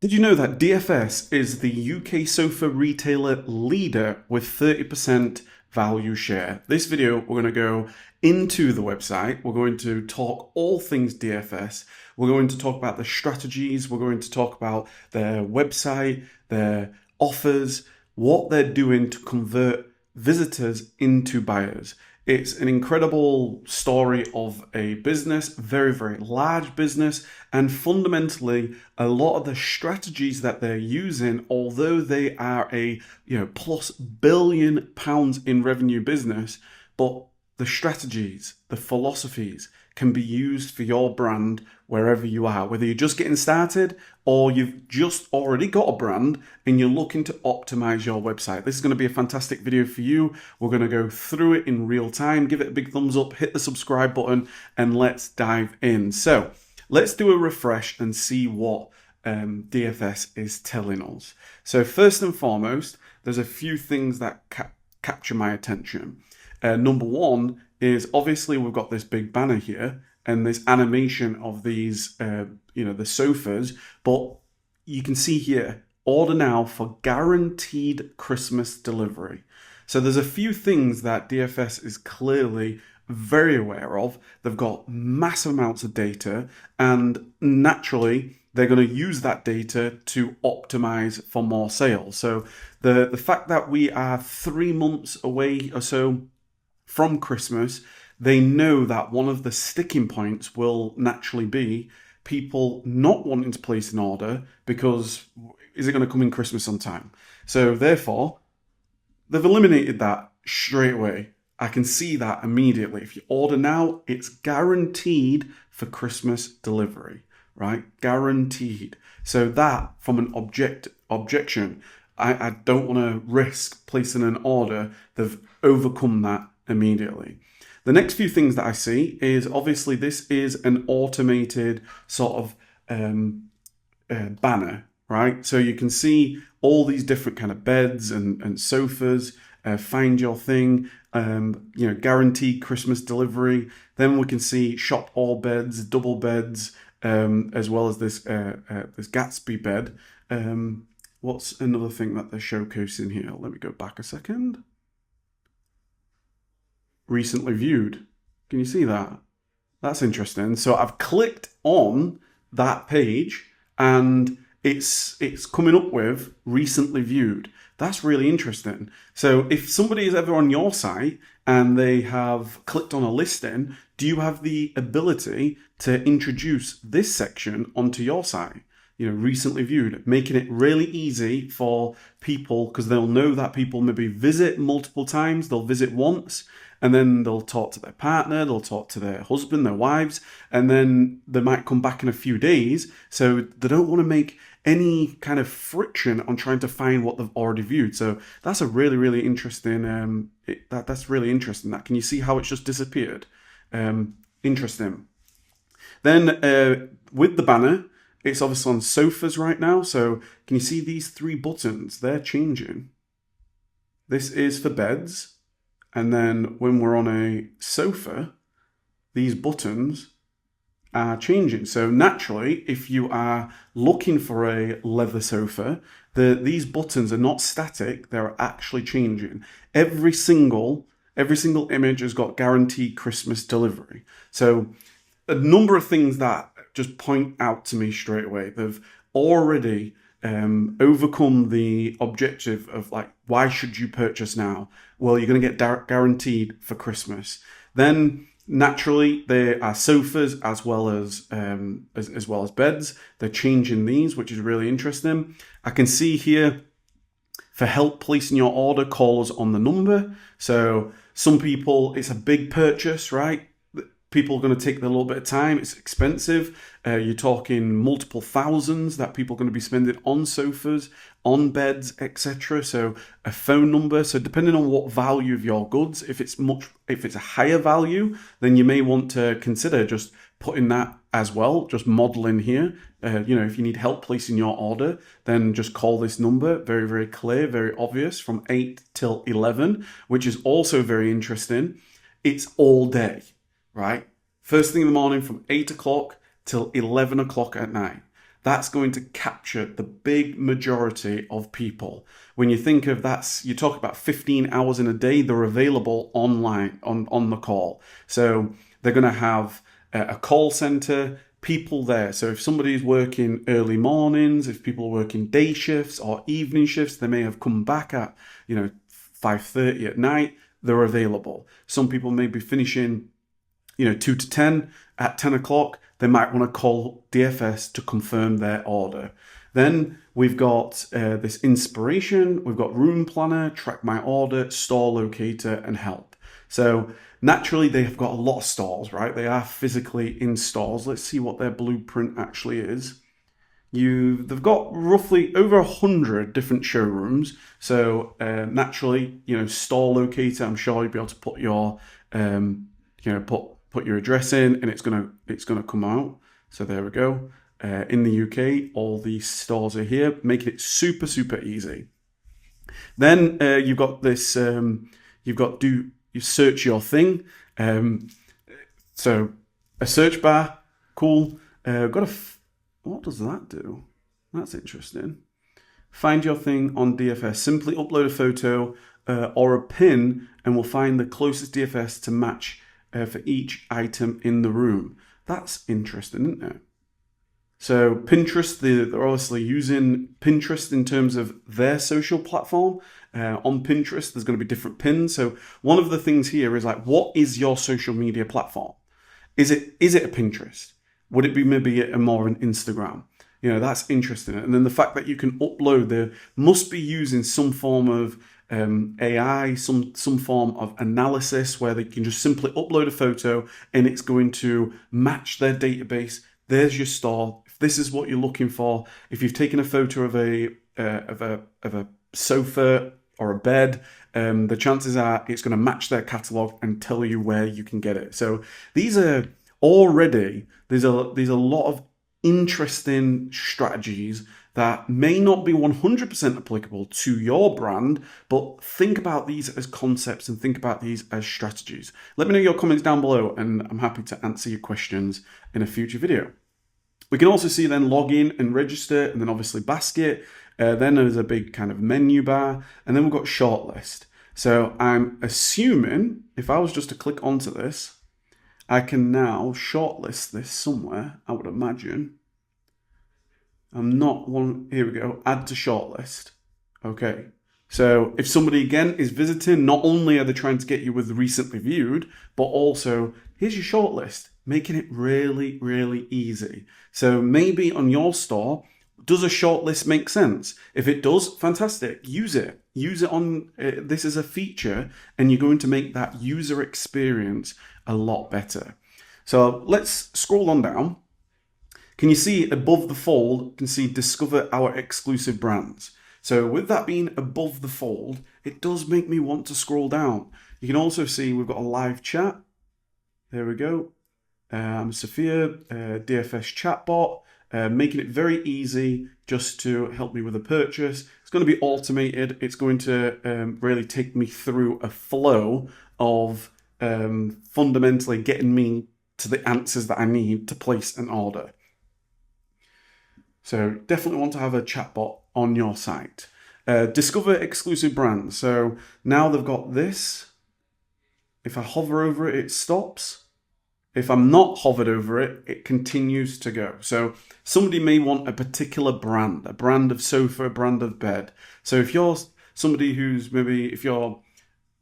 Did you know that DFS is the UK sofa retailer leader with 30% value share? This video, we're going to go into the website. We're going to talk all things DFS. We're going to talk about the strategies. We're going to talk about their website, their offers, what they're doing to convert visitors into buyers. It's an incredible story of a business, very, very large business, and fundamentally a lot of the strategies that they're using, although they are a plus £1 billion in revenue business, but the strategies, the philosophies can be used for your brand wherever you are, whether you're just getting started or you've just already got a brand and you're looking to optimize your website. This is going to be a fantastic video for you. We're going to go through it in real time. Give it a big thumbs up, hit the subscribe button, and let's dive in. So let's do a refresh and see what DFS is telling us. So first and foremost, there's a few things that capture my attention. Number one is obviously we've got this big banner here and this animation of these, the sofas, but you can see here, order now for guaranteed Christmas delivery. So there's a few things that DFS is clearly very aware of. They've got massive amounts of data, and naturally they're going to use that data to optimize for more sales. So the fact that we are 3 months away or so from Christmas, they know that one of the sticking points will naturally be people not wanting to place an order because is it going to come in Christmas on time? So therefore, they've eliminated that straight away. I can see that immediately. If you order now, it's guaranteed for Christmas delivery, right? Guaranteed. So that from an objection, I don't want to risk placing an order. They've overcome that immediately. The next few things that I see is obviously this is an automated sort of banner, right? So you can see all these different kind of beds and sofas, find your thing, guaranteed Christmas delivery. Then we can see shop all beds, double beds, as well as this Gatsby bed. What's another thing that they're showcasing here? Let me go back a second. Recently viewed. Can you see that? That's interesting. So I've clicked on that page and it's coming up with recently viewed. That's really interesting. So if somebody is ever on your site and they have clicked on a listing, do you have the ability to introduce this section onto your site? Recently viewed, making it really easy for people because they'll know that people maybe visit multiple times. They'll visit once and then they'll talk to their partner, they'll talk to their husband, their wives, and then they might come back in a few days. So they don't want to make any kind of friction on trying to find what they've already viewed. So that's a really, really interesting, that's really interesting. That can you see how it's just disappeared? Interesting. Then with the banner, it's obviously on sofas right now. So can you see these 3 buttons? They're changing. This is for beds. And then when we're on a sofa, these buttons are changing. So naturally, if you are looking for a leather sofa, these buttons are not static. They're actually changing. Every single image has got guaranteed Christmas delivery. So a number of things that just point out to me straight away. They've already overcome the objective of why should you purchase now? Well, you're going to get guaranteed for Christmas. Then naturally there are sofas as well as beds. They're changing these, which is really interesting. I can see here for help placing your order, call us on the number. So some people, it's a big purchase, right? People are going to take a little bit of time. It's expensive. You're talking multiple thousands that people are going to be spending on sofas, on beds, etc. So a phone number. So depending on what value of your goods, if it's a higher value, then you may want to consider just putting that as well. Just modeling here. If you need help placing your order, then just call this number. Very, very clear, very obvious. From 8 till 11, which is also very interesting. It's all day. Right? First thing in the morning from 8 o'clock till 11 o'clock at night. that's going to capture the big majority of people. When you think of you talk about 15 hours in a day, they're available online on the call. So they're going to have a call center, people there. So if somebody's working early mornings, if people are working day shifts or evening shifts, they may have come back at 5:30 at night, they're available. Some people may be finishing 2 to 10. At 10 o'clock, they might want to call DFS to confirm their order. Then we've got this inspiration, we've got room planner, track my order, store locator, and help. So naturally, they have got a lot of stores, right? They are physically in stores. Let's see what their blueprint actually is. They've got roughly over 100 different showrooms. So naturally, store locator, I'm sure you'll be able to put your, put your address in, and it's gonna come out. So there we go. In the UK, all these stores are here, making it super, super easy. Then you've got this. You search your thing. So a search bar, cool. What does that do? That's interesting. Find your thing on DFS. Simply upload a photo or a pin, and we'll find the closest DFS to match for each item in the room. That's interesting, isn't it? So Pinterest, they're obviously using Pinterest in terms of their social platform. On Pinterest, there's going to be different pins. So one of the things here is like, what is your social media platform? Is it a Pinterest? Would it be maybe more an Instagram? That's interesting. And then the fact that you can upload, they must be using some form of AI, some form of analysis where they can just simply upload a photo and it's going to match their database. There's your store. If this is what you're looking for, if you've taken a photo of a sofa or a bed, the chances are it's going to match their catalog and tell you where you can get it. So these are already, there's a lot of interesting strategies that may not be 100% applicable to your brand, but think about these as concepts and think about these as strategies. Let me know your comments down below, and I'm happy to answer your questions in a future video. We can also see then log in and register, and then obviously basket. Then there's a big kind of menu bar, and then we've got shortlist. So I'm assuming if I was just to click onto this, I can now shortlist this somewhere, I would imagine. Here we go, add to shortlist. Okay, so if somebody again is visiting, not only are they trying to get you with recently viewed, but also here's your shortlist, making it really, really easy. So maybe on your store, does a shortlist make sense? If it does, fantastic, use it. Use it on, this is a feature, and you're going to make that user experience a lot better. So let's scroll on down. Can you see above the fold, you can see discover our exclusive brands. So with that being above the fold, it does make me want to scroll down. You can also see we've got a live chat. There we go. Sophia, DFS chatbot, making it very easy just to help me with a purchase. It's going to be automated. It's going to really take me through a flow of fundamentally getting me to the answers that I need to place an order. So definitely want to have a chatbot on your site. Discover exclusive brands. So now they've got this. If I hover over it, it stops. If I'm not hovered over it, it continues to go. So somebody may want a particular brand, a brand of sofa, a brand of bed. So if you're somebody who's if you're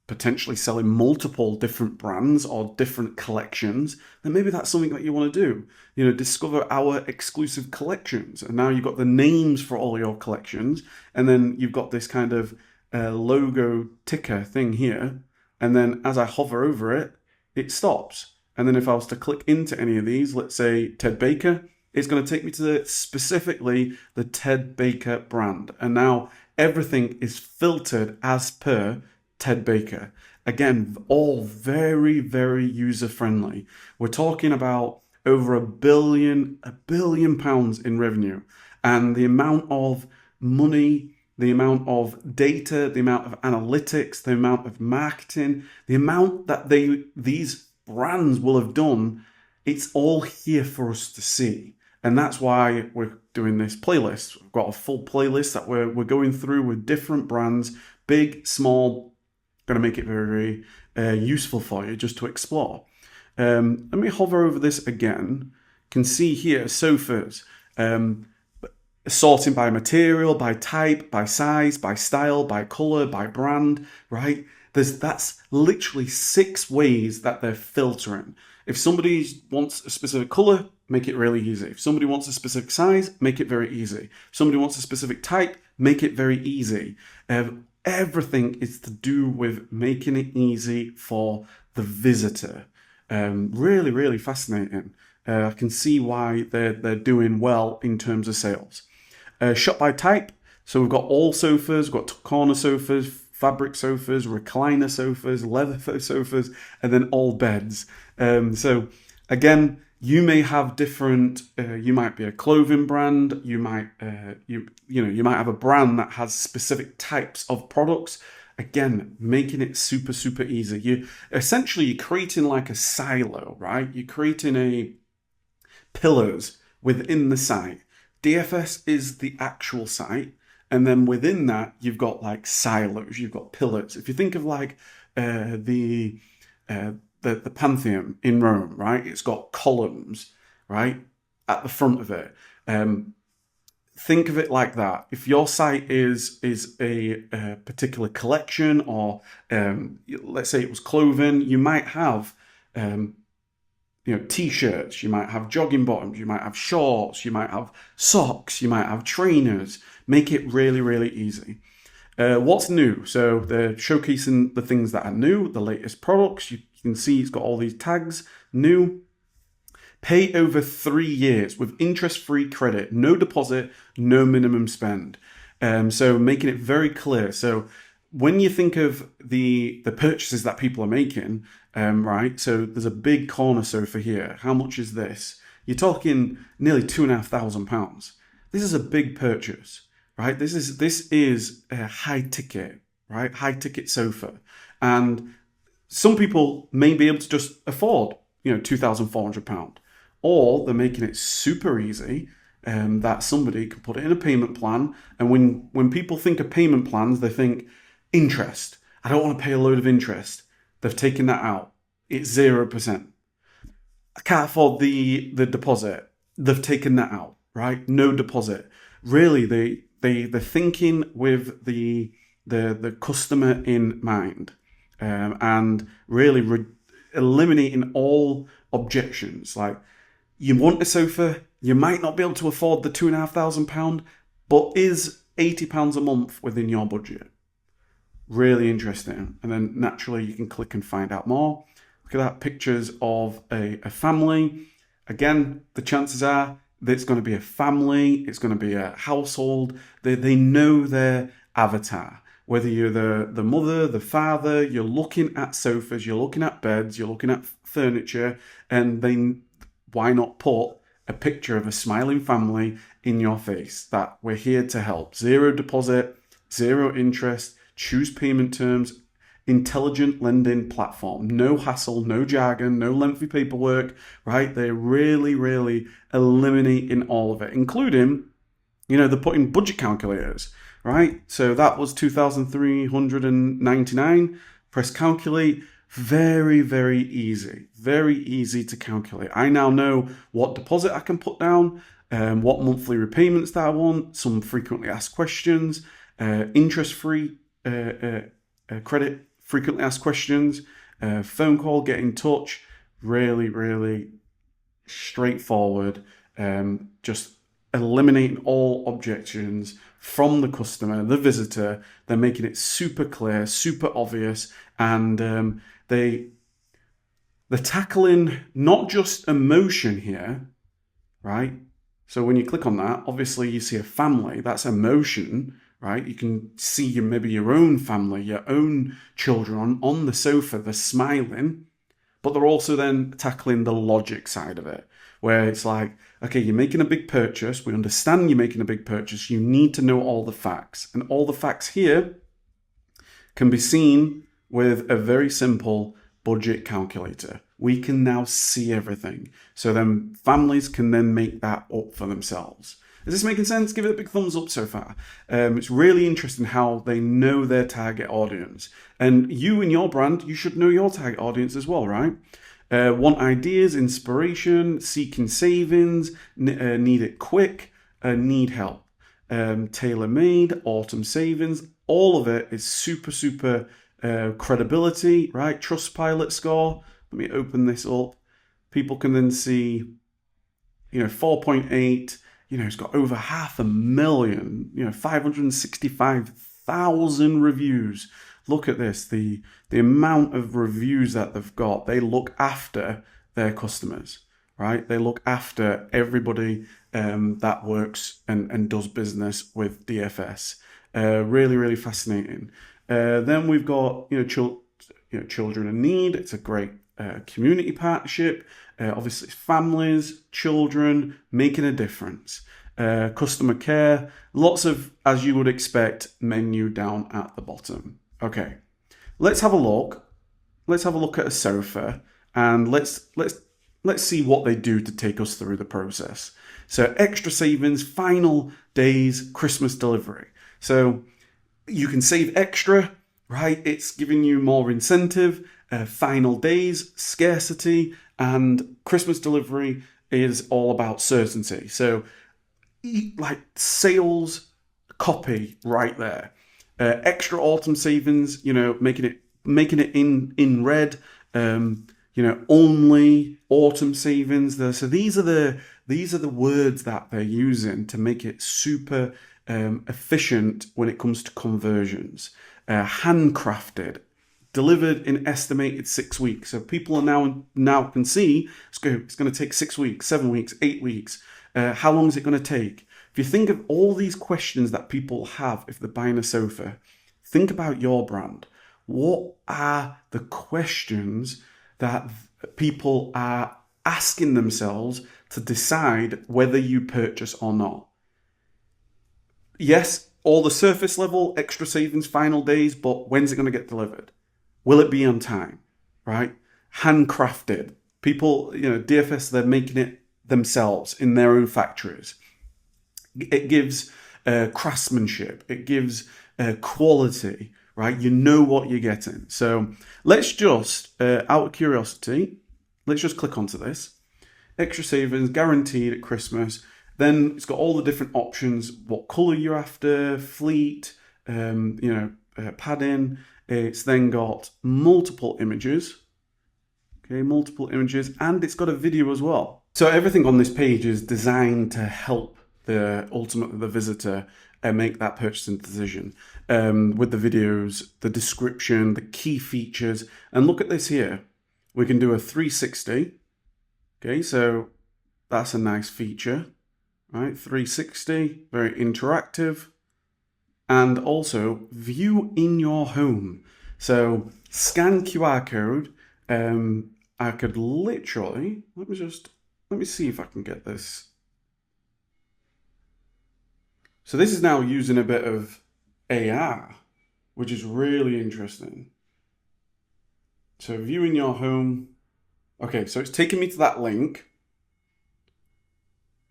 potentially selling multiple different brands or different collections, then maybe that's something that you want to do. Discover our exclusive collections. And now you've got the names for all your collections. And then you've got this kind of logo ticker thing here. And then as I hover over it, it stops. And then if I was to click into any of these, let's say Ted Baker, it's going to take me to specifically the Ted Baker brand. And now everything is filtered as per Ted Baker. Again, all very, very user-friendly. We're talking about over £1 billion in revenue. And the amount of money, the amount of data, the amount of analytics, the amount of marketing, the amount that these brands will have done, it's all here for us to see. And that's why we're doing this playlist. We've got a full playlist that we're going through with different brands, big, small, going to make it very, very useful for you just to explore. Let me hover over this again. You can see here sofas, sorting by material, by type, by size, by style, by color, by brand, right? That's literally 6 ways that they're filtering. If somebody wants a specific color, make it really easy. If somebody wants a specific size, make it very easy. If somebody wants a specific type, make it very easy. Everything is to do with making it easy for the visitor. Really, really fascinating. I can see why they're doing well in terms of sales. Shop by type. So we've got all sofas, we've got corner sofas, fabric sofas, recliner sofas, leather sofas, and then all beds. So again, you may have different. You might be a clothing brand. You might you might have a brand that has specific types of products. Again, making it super, super easy. You're creating like a silo, right? You're creating pillars within the site. DFS is the actual site. And then within that, you've got like silos, you've got pillars. If you think of like the Pantheon in Rome, right? It's got columns, right, at the front of it. Think of it like that. If your site is a particular collection, or let's say it was clothing, you might have t-shirts, you might have jogging bottoms, you might have shorts, you might have socks, you might have trainers. Make it really, really easy. What's new? So they're showcasing the things that are new, the latest products. You can see it's got all these tags. New. Pay over 3 years with interest-free credit, no deposit, no minimum spend. So making it very clear. So when you think of the purchases that people are making, right? So there's a big corner sofa here. How much is this? You're talking nearly £2,500. This is a big purchase, right? This is a high ticket, right? High ticket sofa, and some people may be able to just afford, £2,400, or they're making it super easy. That somebody can put it in a payment plan. And when people think of payment plans, they think interest. I don't want to pay a load of interest. They've taken that out. It's 0%. I can't afford the deposit. They've taken that out, right? No deposit. Really, they're thinking with the customer in mind, and really eliminating all objections. Like, you want a sofa, you might not be able to afford the £2,500, but is £80 a month within your budget? Really interesting. And then naturally you can click and find out more. Look at that, pictures of a family. Again, the chances are that it's going to be a family, it's going to be a household. They know their avatar. Whether you're the mother, the father, you're looking at sofas, you're looking at beds, you're looking at furniture, and then why not put a picture of a smiling family in your face? That we're here to help. 0 deposit, 0 interest, choose payment terms, intelligent lending platform. No hassle, no jargon, no lengthy paperwork, right? They're really, really eliminating all of it, including, they're putting budget calculators, right? So that was $2,399. Press calculate. Very, very easy. Very easy to calculate. I now know what deposit I can put down, what monthly repayments that I want, some frequently asked questions, interest-free credit, frequently asked questions, phone call, get in touch. Really, really straightforward. Just eliminating all objections from the customer, the visitor. They're making it super clear, super obvious, and they're tackling not just emotion here, right? So when you click on that, obviously you see a family. That's emotion, right? You can see maybe your own family, your own children on the sofa. They're smiling, but they're also then tackling the logic side of it, where it's like, okay, you're making a big purchase. We understand you're making a big purchase. You need to know all the facts. And all the facts here can be seen with a very simple budget calculator. we can now see everything. So then families can then make that up for themselves. Is this making sense? Give it a big thumbs up so far. It's really interesting how they know their target audience. And you and your brand, you should know your target audience as well, right? Want ideas, inspiration, seeking savings, need it quick, need help. Tailor-made, autumn savings, all of it is super credibility, right? Trustpilot score. Let me open this up. People can then see, 4.8. It's got over 500,000, 565,000 reviews. Look at this, the amount of reviews that they've got. They look after their customers, right? They look after everybody that works and does business with DFS. Really fascinating. Then we've got, children in need. It's a great community partnership. Obviously, families, children, making a difference. Customer care, lots of, as you would expect, menu down at the bottom. Okay, let's have a look. Let's have a look at a sofa, and let's see what they do to take us through the process. So, extra savings, final days, Christmas delivery. So you can save extra, right? It's giving you more incentive. Final days, scarcity, and Christmas delivery is all about certainty. So, like sales copy right there. Extra autumn savings, making it in red. Only autumn savings there. So these are the words that they're using to make it super efficient when it comes to conversions. Handcrafted, delivered in estimated 6 weeks. So people are now can see it's going to take 6 weeks, 7 weeks, 8 weeks. How long is it going to take? If you think of all these questions that people have if they're buying a sofa, think about your brand. What are the questions that people are asking themselves to decide whether you purchase or not? Yes, all the surface level, extra savings, final days, but when's it going to get delivered? Will it be on time, right? Handcrafted. People, DFS, they're making it themselves in their own factories. It gives craftsmanship. It gives quality, right? You know what you're getting. So let's just, out of curiosity, let's just click onto this. Extra savings, guaranteed at Christmas. Then it's got all the different options, what colour you're after, fleet, padding. It's then got multiple images. Okay, multiple images, and it's got a video as well. So everything on this page is designed to help the visitor make that purchasing decision. With the videos, the description, the key features, and look at this here. We can do a 360. Okay, so that's a nice feature, right? 360, very interactive, and also view in your home. So scan QR code. I could literally, let me see if I can get this. So this is now using a bit of AR, which is really interesting. So view in your home. Okay, so it's taking me to that link.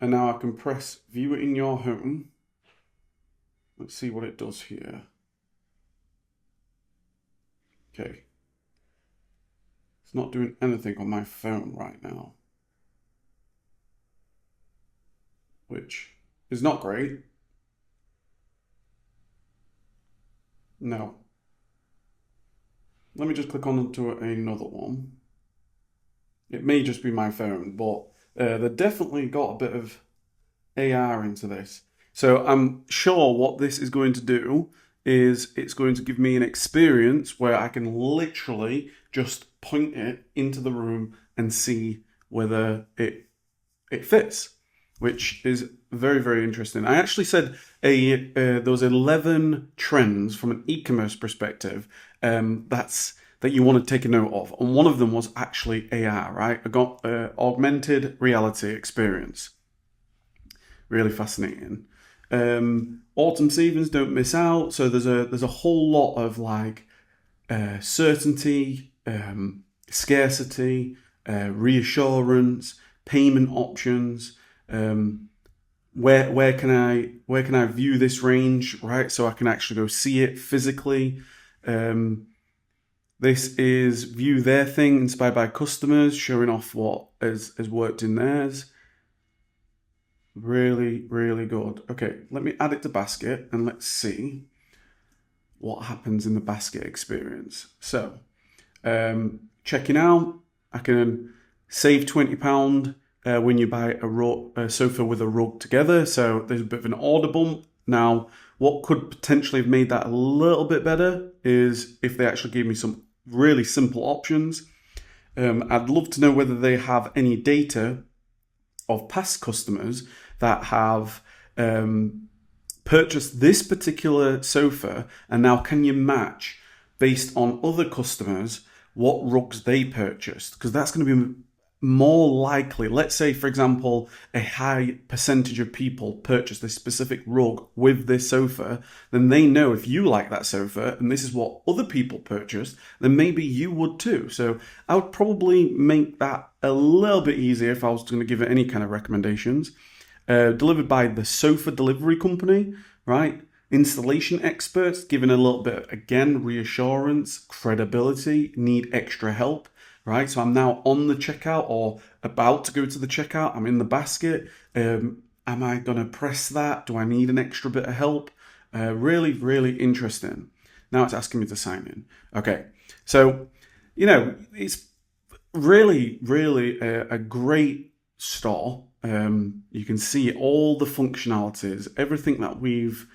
And now I can press view it in your home. Let's see what it does here. Okay. It's not doing anything on my phone right now, which is not great. No. Let me just click on to another one. It may just be my phone, but they definitely got a bit of AR into this. So I'm sure what this is going to do is it's going to give me an experience where I can literally just point it into the room and see whether it fits, which is very interesting. I actually said there was 11 trends from an e-commerce perspective that you want to take a note of, and one of them was actually AR, right? I got augmented reality experience. Really fascinating. Autumn savings, don't miss out. So there's a whole lot of like certainty, scarcity, reassurance, payment options. Where can I view this range, right? So I can actually go see it physically. This is view their thing, inspired by customers, showing off what has worked in theirs. Really, really good. Okay, let me add it to basket and let's see what happens in the basket experience. So, checking out, I can save £20 when you buy a sofa with a rug together. So there's a bit of an order bump. Now, what could potentially have made that a little bit better is if they actually gave me some really simple options. I'd love to know whether they have any data of past customers that have purchased this particular sofa, and now can you match based on other customers what rugs they purchased? Because that's going to be more likely. Let's say, for example, a high percentage of people purchase this specific rug with this sofa, then they know if you like that sofa and this is what other people purchased, then maybe you would too. So I would probably make that a little bit easier if I was going to give it any kind of recommendations. Delivered by the sofa delivery company, right? Installation experts, giving a little bit, again, reassurance, credibility, need extra help, right? So I'm now on the checkout or about to go to the checkout. I'm in the basket. Am I going to press that? Do I need an extra bit of help? Really, really interesting. Now it's asking me to sign in. Okay. So, it's really, really a great store. You can see all the functionalities, everything that we've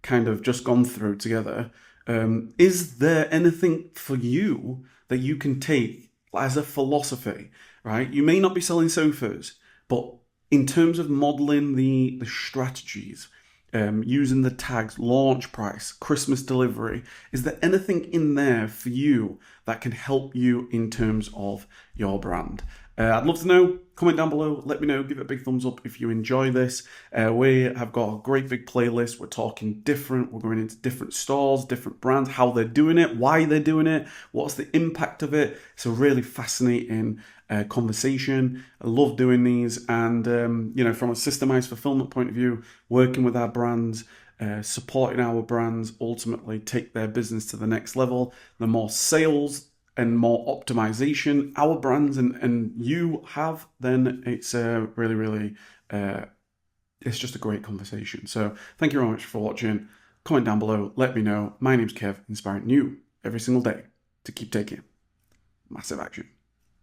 kind of just gone through together. Is there anything for you that you can take as a philosophy, right? You may not be selling sofas, but in terms of modeling the strategies, using the tags, launch price, Christmas delivery, is there anything in there for you that can help you in terms of your brand? I'd love to know. Comment down below. Let me know. Give it a big thumbs up if you enjoy this. We have got a great big playlist. We're talking different. We're going into different stores, different brands, how they're doing it, why they're doing it, what's the impact of it. It's a really fascinating conversation. I love doing these. And, from a systemized fulfillment point of view, working with our brands, supporting our brands, ultimately take their business to the next level. The more sales and more optimization our brands and you have, then it's really, really, it's just a great conversation. So thank you very much for watching. Comment down below, let me know. My name's Kev, inspiring you every single day to keep taking massive action.